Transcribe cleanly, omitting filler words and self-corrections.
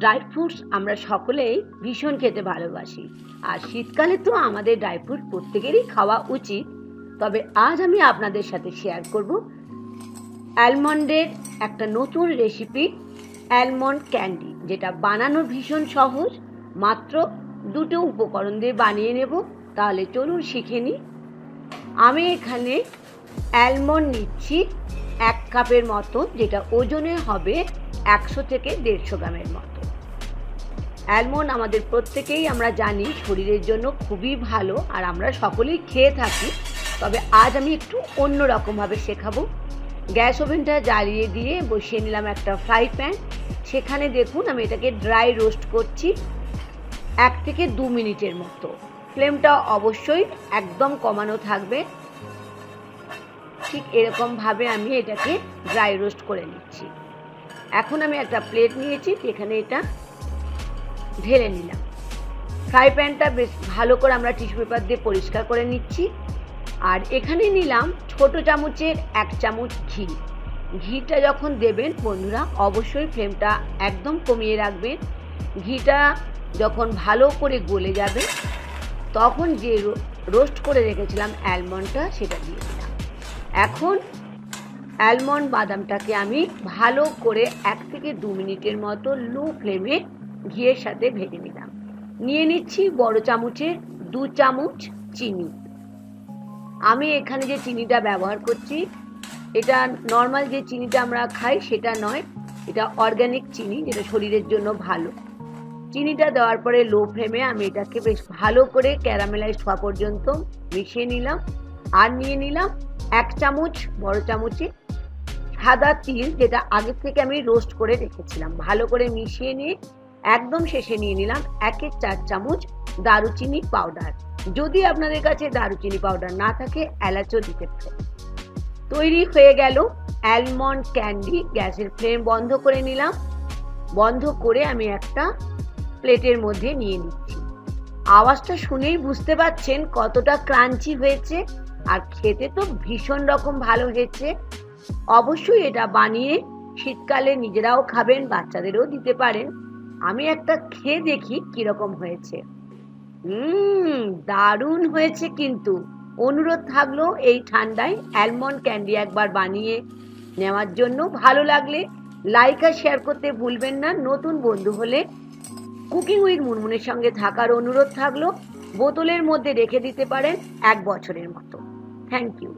Dry fruits আমরা সকলেই ভীষণ খেতে ভালোবাসি, আর শীতকালে তো আমাদের ড্রাই ফ্রুট প্রত্যেকেরই খাওয়া উচিত। তবে আজ আমি আপনাদের সাথে শেয়ার করব অ্যালমন্ডের একটা নতুন রেসিপি, অ্যালমন্ড ক্যান্ডি, যেটা বানানো ভীষণ সহজ। মাত্র দুটো উপকরণ দিয়ে বানিয়ে নেব। তাহলে চলুন শিখে নিই। আমি এখানে অ্যালমন্ড নিচ্ছি 1 কাপের মতো, যেটা ওজনে হবে 100 থেকে 150 গ্রামের মতো। অ্যালমন্ড আমাদের প্রত্যেকেই আমরা জানি শরীরের জন্য খুবই ভালো, আর আমরা সকলেই খেয়ে থাকি। তবে আজ আমি একটু অন্য রকমভাবে শেখাবো। গ্যাস ওভেনটা জ্বালিয়ে দিয়ে বসিয়ে নিলাম একটা ফ্রাই প্যান। সেখানে দেখুন আমি এটাকে ড্রাই রোস্ট করছি 1 থেকে 2 মিনিটের মতো। ফ্লেমটা অবশ্যই একদম কমানো থাকবে। ঠিক এরকমভাবে আমি এটাকে ড্রাই রোস্ট করে নিচ্ছি। এখন আমি একটা প্লেট নিয়েছি, এখানে এটা ঢেলে নিলাম। ফ্রাই প্যানটা বেশ ভালো করে আমরা টিস্যু পেপার দিয়ে পরিষ্কার করে নিচ্ছি। আর এখানে নিলাম ছোট চামচের 1 চামচ ঘি। ঘিটা যখন দেবেন বন্ধুরা, অবশ্যই ফ্লেমটা একদম কমিয়ে রাখবেন। ঘিটা যখন ভালো করে গলে যাবে, তখন যে রোস্ট করে রেখেছিলাম অ্যালমন্ডটা, সেটা দিয়ে দিলাম। এখন অ্যালমন্ড বাদামটাকে আমি ভালো করে 1 থেকে 2 মিনিটের মতো লো ফ্লেমে ঘিয়ের সাথে ভেজে নিলাম। নিয়ে নিচ্ছি বড় চামচের 2 চামচ চিনি। আমি এখানে যে চিনিটা ব্যবহার করছি, এটা নর্মাল যে চিনিটা আমরা খাই সেটা নয়, এটা অর্গানিক চিনি, যেটা শরীরের জন্য ভালো। চিনিটা দেওয়ার পরে লো ফ্লেমে আমি এটাকে বেশ ভালো করে ক্যারামেলাইজড হওয়া পর্যন্ত মিশিয়ে নিলাম। আর নিয়ে নিলাম 1 চামচ বড় চামচে সাদা তিল, যেটা আগে থেকে আমি রোস্ট করে রেখেছিলাম। ভালো করে মিশিয়ে নিয়ে একদম শেষে নিয়ে নিলাম 1/4 চামচ দারুচিনি পাউডার। যদি আপনাদের কাছে দারুচিনি পাউডার না থাকে, এলাচও দিতে পারেন। তৈরি হয়ে গেল অ্যালমন্ড ক্যান্ডি। গ্যাসের ফ্লেম বন্ধ করে নিলাম। বন্ধ করে আমি একটা প্লেটের মধ্যে নিয়ে নিচ্ছি। আওয়াজটা শুনেই বুঝতে পারছেন কতটা ক্রাঞ্চি হয়েছে, আর খেতে তো ভীষণ রকম ভালো হয়েছে। অবশ্যই এটা বানিয়ে শীতকালে নিজেরাও খাবেন, বাচ্চাদেরও দিতে পারেন। আমি একটা খেয়ে দেখি কিরকম হয়েছে। দারুণ হয়েছে। কিন্তু অনুরোধ থাকলো এই ঠান্ডায় অ্যালমন্ড ক্যান্ডি একবার বানিয়ে নেওয়ার জন্য। ভালো লাগলে লাইক আর শেয়ার করতে ভুলবেন না। নতুন বন্ধু হলে কুকিং উইথ মুনমুনের সঙ্গে থাকার অনুরোধ থাকলো। বোতলের মধ্যে রেখে দিতে পারেন 1 বছরের মতো। Thank you.